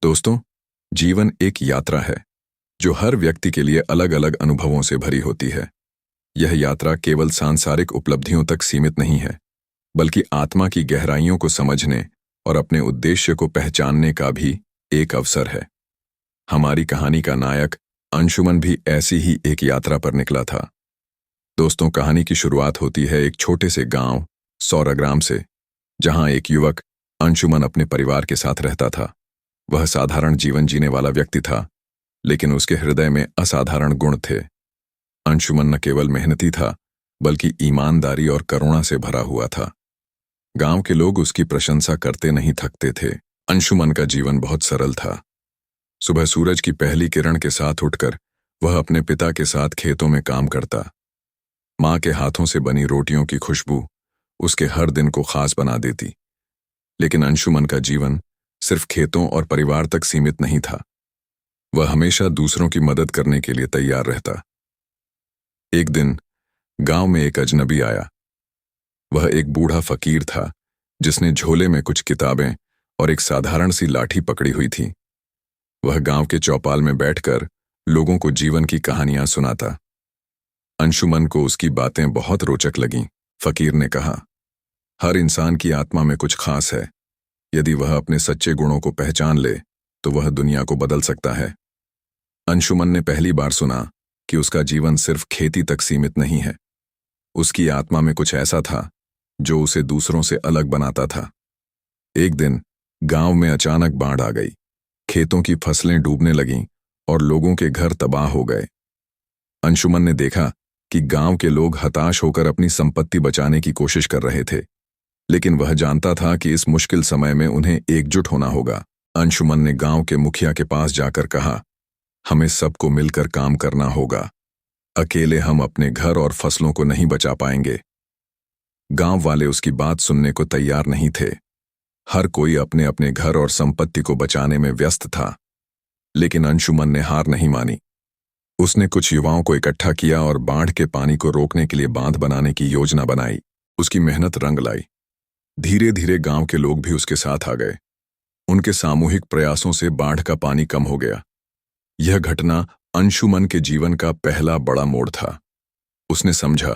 दोस्तों, जीवन एक यात्रा है जो हर व्यक्ति के लिए अलग अलग अनुभवों से भरी होती है। यह यात्रा केवल सांसारिक उपलब्धियों तक सीमित नहीं है, बल्कि आत्मा की गहराइयों को समझने और अपने उद्देश्य को पहचानने का भी एक अवसर है। हमारी कहानी का नायक अंशुमन भी ऐसी ही एक यात्रा पर निकला था। दोस्तों, कहानी की शुरुआत होती है एक छोटे से गांव सौराग्राम से, जहां एक युवक अंशुमन अपने परिवार के साथ रहता था। वह साधारण जीवन जीने वाला व्यक्ति था, लेकिन उसके हृदय में असाधारण गुण थे। अंशुमन न केवल मेहनती था, बल्कि ईमानदारी और करुणा से भरा हुआ था। गांव के लोग उसकी प्रशंसा करते नहीं थकते थे। अंशुमन का जीवन बहुत सरल था। सुबह सूरज की पहली किरण के साथ उठकर वह अपने पिता के साथ खेतों में काम करता। माँ के हाथों से बनी रोटियों की खुशबू उसके हर दिन को खास बना देती। लेकिन अंशुमन का जीवन सिर्फ खेतों और परिवार तक सीमित नहीं था। वह हमेशा दूसरों की मदद करने के लिए तैयार रहता। एक दिन गांव में एक अजनबी आया। वह एक बूढ़ा फकीर था, जिसने झोले में कुछ किताबें और एक साधारण सी लाठी पकड़ी हुई थी। वह गांव के चौपाल में बैठकर लोगों को जीवन की कहानियां सुनाता। अंशुमन को उसकी बातें बहुत रोचक लगीं। फकीर ने कहा, हर इंसान की आत्मा में कुछ खास है। यदि वह अपने सच्चे गुणों को पहचान ले तो वह दुनिया को बदल सकता है। अंशुमन ने पहली बार सुना कि उसका जीवन सिर्फ खेती तक सीमित नहीं है। उसकी आत्मा में कुछ ऐसा था जो उसे दूसरों से अलग बनाता था। एक दिन गांव में अचानक बाढ़ आ गई। खेतों की फसलें डूबने लगीं और लोगों के घर तबाह हो गए। अंशुमन ने देखा कि गांव के लोग हताश होकर अपनी संपत्ति बचाने की कोशिश कर रहे थे, लेकिन वह जानता था कि इस मुश्किल समय में उन्हें एकजुट होना होगा। अंशुमन ने गांव के मुखिया के पास जाकर कहा, हमें सबको मिलकर काम करना होगा। अकेले हम अपने घर और फसलों को नहीं बचा पाएंगे। गांव वाले उसकी बात सुनने को तैयार नहीं थे। हर कोई अपने अपने घर और संपत्ति को बचाने में व्यस्त था। लेकिन अंशुमन ने हार नहीं मानी। उसने कुछ युवाओं को इकट्ठा किया और बाढ़ के पानी को रोकने के लिए बांध बनाने की योजना बनाई। उसकी मेहनत रंग लाई। धीरे धीरे गांव के लोग भी उसके साथ आ गए। उनके सामूहिक प्रयासों से बाढ़ का पानी कम हो गया। यह घटना अंशुमन के जीवन का पहला बड़ा मोड़ था। उसने समझा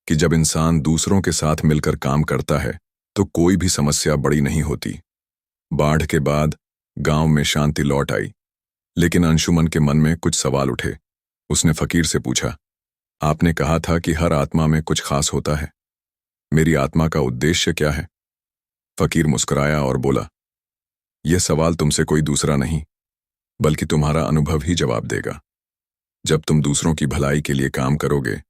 कि जब इंसान दूसरों के साथ मिलकर काम करता है तो कोई भी समस्या बड़ी नहीं होती। बाढ़ के बाद गांव में शांति लौट आई, लेकिन अंशुमन के मन में कुछ सवाल उठे। उसने फकीर से पूछा, आपने कहा था कि हर आत्मा में कुछ खास होता है। मेरी आत्मा का उद्देश्य क्या है? फकीर मुस्कुराया और बोला, यह सवाल तुमसे कोई दूसरा नहीं, बल्कि तुम्हारा अनुभव ही जवाब देगा। जब तुम दूसरों की भलाई के लिए काम करोगे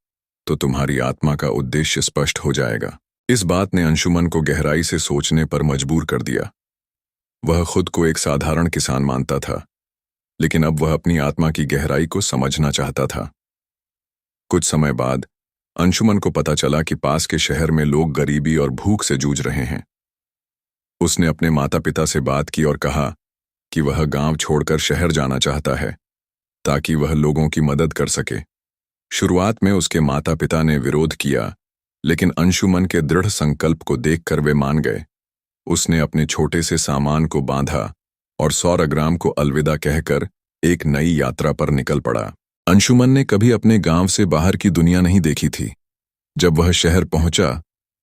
तो तुम्हारी आत्मा का उद्देश्य स्पष्ट हो जाएगा। इस बात ने अंशुमन को गहराई से सोचने पर मजबूर कर दिया। वह खुद को एक साधारण किसान मानता था, लेकिन अब वह अपनी आत्मा की गहराई को समझना चाहता था। कुछ समय बाद अंशुमन को पता चला कि पास के शहर में लोग गरीबी और भूख से जूझ रहे हैं। उसने अपने माता पिता से बात की और कहा कि वह गांव छोड़कर शहर जाना चाहता है, ताकि वह लोगों की मदद कर सके। शुरुआत में उसके माता पिता ने विरोध किया, लेकिन अंशुमन के दृढ़ संकल्प को देखकर वे मान गए। उसने अपने छोटे से सामान को बांधा और सौराग्राम को अलविदा कहकर एक नई यात्रा पर निकल पड़ा। अंशुमन ने कभी अपने गांव से बाहर की दुनिया नहीं देखी थी। जब वह शहर पहुंचा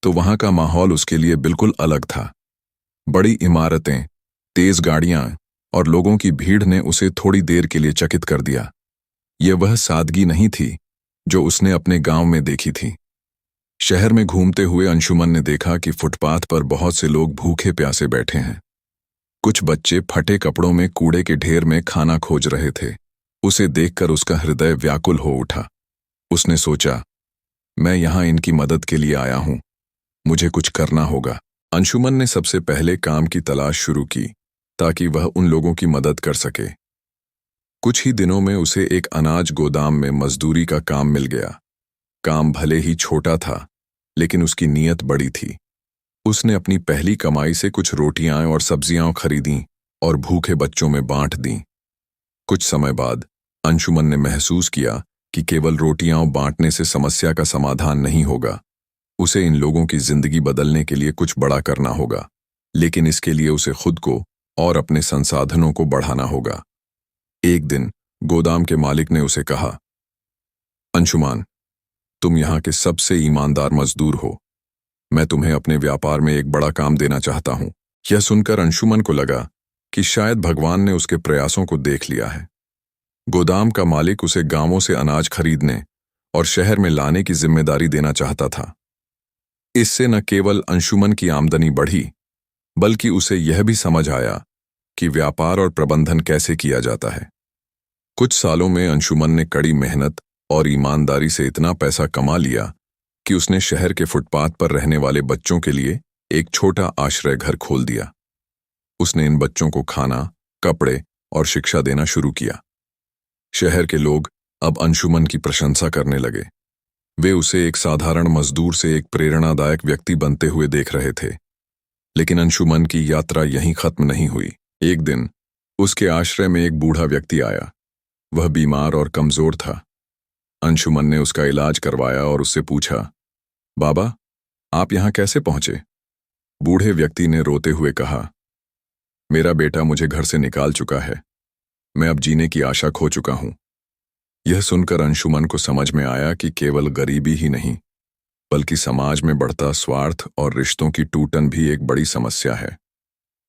तो वहां का माहौल उसके लिए बिल्कुल अलग था। बड़ी इमारतें, तेज गाड़ियां और लोगों की भीड़ ने उसे थोड़ी देर के लिए चकित कर दिया। यह वह सादगी नहीं थी जो उसने अपने गांव में देखी थी। शहर में घूमते हुए अंशुमन ने देखा कि फुटपाथ पर बहुत से लोग भूखे प्यासे बैठे हैं। कुछ बच्चे फटे कपड़ों में कूड़े के ढेर में खाना खोज रहे थे। उसे देखकर उसका हृदय व्याकुल हो उठा। उसने सोचा, मैं यहां इनकी मदद के लिए आया हूं, मुझे कुछ करना होगा। अंशुमन ने सबसे पहले काम की तलाश शुरू की, ताकि वह उन लोगों की मदद कर सके। कुछ ही दिनों में उसे एक अनाज गोदाम में मजदूरी का काम मिल गया। काम भले ही छोटा था, लेकिन उसकी नीयत बड़ी थी। उसने अपनी पहली कमाई से कुछ रोटियां और सब्जियां खरीदीं और भूखे बच्चों में बांट दीं। कुछ समय बाद अंशुमन ने महसूस किया कि केवल रोटियां बांटने से समस्या का समाधान नहीं होगा। उसे इन लोगों की जिंदगी बदलने के लिए कुछ बड़ा करना होगा, लेकिन इसके लिए उसे खुद को और अपने संसाधनों को बढ़ाना होगा। एक दिन गोदाम के मालिक ने उसे कहा, अंशुमान, तुम यहाँ के सबसे ईमानदार मजदूर हो। मैं तुम्हें अपने व्यापार में एक बड़ा काम देना चाहता हूँ। यह सुनकर अंशुमन को लगा कि शायद भगवान ने उसके प्रयासों को देख लिया है। गोदाम का मालिक उसे गांवों से अनाज खरीदने और शहर में लाने की जिम्मेदारी देना चाहता था। इससे न केवल अंशुमन की आमदनी बढ़ी, बल्कि उसे यह भी समझ आया कि व्यापार और प्रबंधन कैसे किया जाता है। कुछ सालों में अंशुमन ने कड़ी मेहनत और ईमानदारी से इतना पैसा कमा लिया कि उसने शहर के फुटपाथ पर रहने वाले बच्चों के लिए एक छोटा आश्रय घर खोल दिया। उसने इन बच्चों को खाना, कपड़े और शिक्षा देना शुरू किया। शहर के लोग अब अंशुमन की प्रशंसा करने लगे। वे उसे एक साधारण मजदूर से एक प्रेरणादायक व्यक्ति बनते हुए देख रहे थे। लेकिन अंशुमन की यात्रा यहीं खत्म नहीं हुई। एक दिन उसके आश्रय में एक बूढ़ा व्यक्ति आया। वह बीमार और कमजोर था। अंशुमन ने उसका इलाज करवाया और उससे पूछा, बाबा, आप यहां कैसे पहुंचे? बूढ़े व्यक्ति ने रोते हुए कहा, मेरा बेटा मुझे घर से निकाल चुका है। मैं अब जीने की आशा खो चुका हूं। यह सुनकर अंशुमन को समझ में आया कि केवल गरीबी ही नहीं, बल्कि समाज में बढ़ता स्वार्थ और रिश्तों की टूटन भी एक बड़ी समस्या है।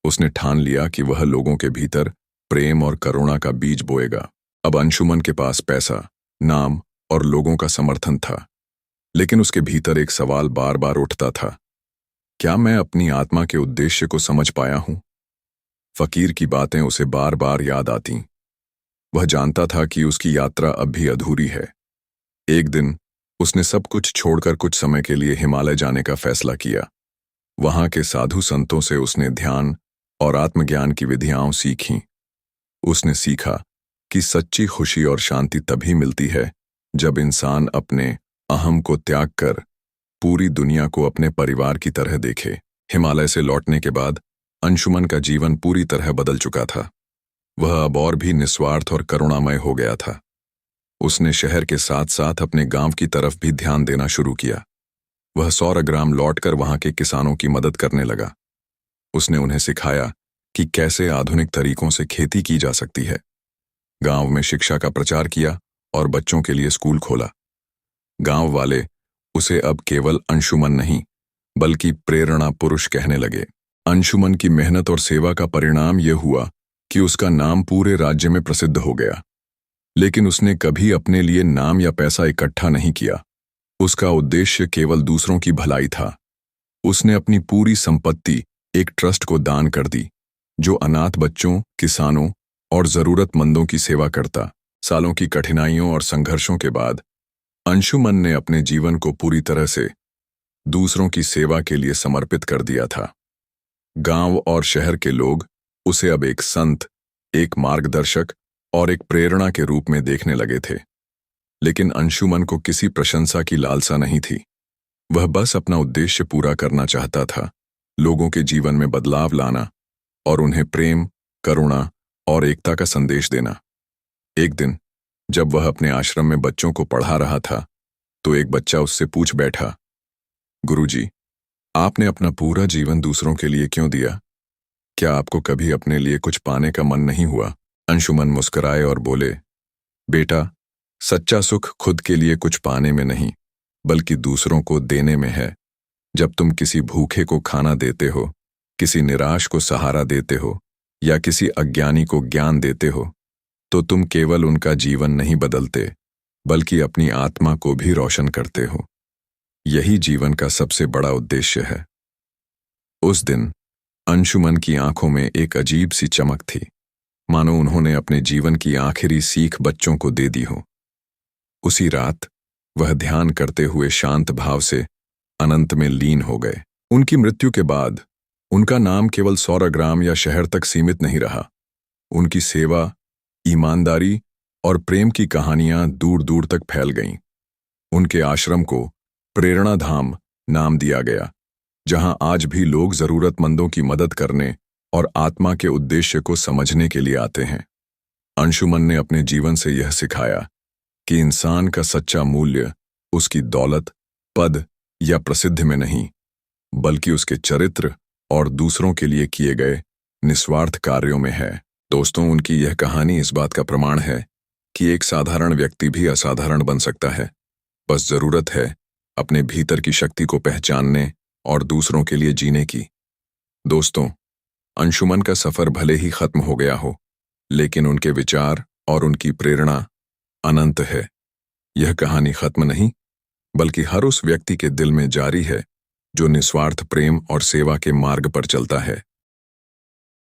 उसने ठान लिया कि वह लोगों के भीतर प्रेम और करुणा का बीज बोएगा। अब अंशुमन के पास पैसा, नाम और लोगों का समर्थन था, लेकिन उसके भीतर एक सवाल बार बार उठता था, क्या मैं अपनी आत्मा के उद्देश्य को समझ पाया हूं? फकीर की बातें उसे बार बार याद आतीं। वह जानता था कि उसकी यात्रा अब भी अधूरी है। एक दिन उसने सब कुछ छोड़कर कुछ समय के लिए हिमालय जाने का फैसला किया। वहां के साधु संतों से उसने ध्यान और आत्मज्ञान की विधियां सीखीं। उसने सीखा कि सच्ची खुशी और शांति तभी मिलती है जब इंसान अपने अहम को त्याग कर पूरी दुनिया को अपने परिवार की तरह देखे। हिमालय से लौटने के बाद अंशुमन का जीवन पूरी तरह बदल चुका था। वह अब और भी निस्वार्थ और करुणामय हो गया था। उसने शहर के साथ साथ अपने गांव की तरफ भी ध्यान देना शुरू किया। वह सौरग्राम लौटकर वहां के किसानों की मदद करने लगा। उसने उन्हें सिखाया कि कैसे आधुनिक तरीकों से खेती की जा सकती है। गांव में शिक्षा का प्रचार किया और बच्चों के लिए स्कूल खोला। गांव वाले उसे अब केवल अंशुमन नहीं, बल्कि प्रेरणा पुरुष कहने लगे। अंशुमन की मेहनत और सेवा का परिणाम यह हुआ कि उसका नाम पूरे राज्य में प्रसिद्ध हो गया। लेकिन उसने कभी अपने लिए नाम या पैसा इकट्ठा नहीं किया। उसका उद्देश्य केवल दूसरों की भलाई था। उसने अपनी पूरी संपत्ति एक ट्रस्ट को दान कर दी, जो अनाथ बच्चों, किसानों और जरूरतमंदों की सेवा करता। सालों की कठिनाइयों और संघर्षों के बाद अंशुमन ने अपने जीवन को पूरी तरह से दूसरों की सेवा के लिए समर्पित कर दिया था। गांव और शहर के लोग उसे अब एक संत, एक मार्गदर्शक और एक प्रेरणा के रूप में देखने लगे थे। लेकिन अंशुमन को किसी प्रशंसा की लालसा नहीं थी। वह बस अपना उद्देश्य पूरा करना चाहता था, लोगों के जीवन में बदलाव लाना और उन्हें प्रेम, करुणा और एकता का संदेश देना। एक दिन जब वह अपने आश्रम में बच्चों को पढ़ा रहा था, तो एक बच्चा उससे पूछ बैठा, गुरुजी, आपने अपना पूरा जीवन दूसरों के लिए क्यों दिया? क्या आपको कभी अपने लिए कुछ पाने का मन नहीं हुआ? अंशुमन मुस्कुराए और बोले, बेटा, सच्चा सुख खुद के लिए कुछ पाने में नहीं, बल्कि दूसरों को देने में है। जब तुम किसी भूखे को खाना देते हो, किसी निराश को सहारा देते हो या किसी अज्ञानी को ज्ञान देते हो, तो तुम केवल उनका जीवन नहीं बदलते, बल्कि अपनी आत्मा को भी रोशन करते हो। यही जीवन का सबसे बड़ा उद्देश्य है। उस दिन अंशुमन की आंखों में एक अजीब सी चमक थी, मानो उन्होंने अपने जीवन की आखिरी सीख बच्चों को दे दी हो। उसी रात वह ध्यान करते हुए शांत भाव से अनंत में लीन हो गए। उनकी मृत्यु के बाद उनका नाम केवल सौरग्राम या शहर तक सीमित नहीं रहा। उनकी सेवा, ईमानदारी और प्रेम की कहानियां दूर दूर तक फैल गईं। उनके आश्रम को प्रेरणा धाम नाम दिया गया, जहां आज भी लोग जरूरतमंदों की मदद करने और आत्मा के उद्देश्य को समझने के लिए आते हैं। अंशुमन ने अपने जीवन से यह सिखाया कि इंसान का सच्चा मूल्य उसकी दौलत, पद या प्रसिद्धि में नहीं, बल्कि उसके चरित्र और दूसरों के लिए किए गए निस्वार्थ कार्यों में है। दोस्तों, उनकी यह कहानी इस बात का प्रमाण है कि एक साधारण व्यक्ति भी असाधारण बन सकता है। बस जरूरत है अपने भीतर की शक्ति को पहचानने और दूसरों के लिए जीने की। दोस्तों, अंशुमन का सफर भले ही खत्म हो गया हो, लेकिन उनके विचार और उनकी प्रेरणा अनंत है। यह कहानी खत्म नहीं, बल्कि हर उस व्यक्ति के दिल में जारी है जो निस्वार्थ प्रेम और सेवा के मार्ग पर चलता है।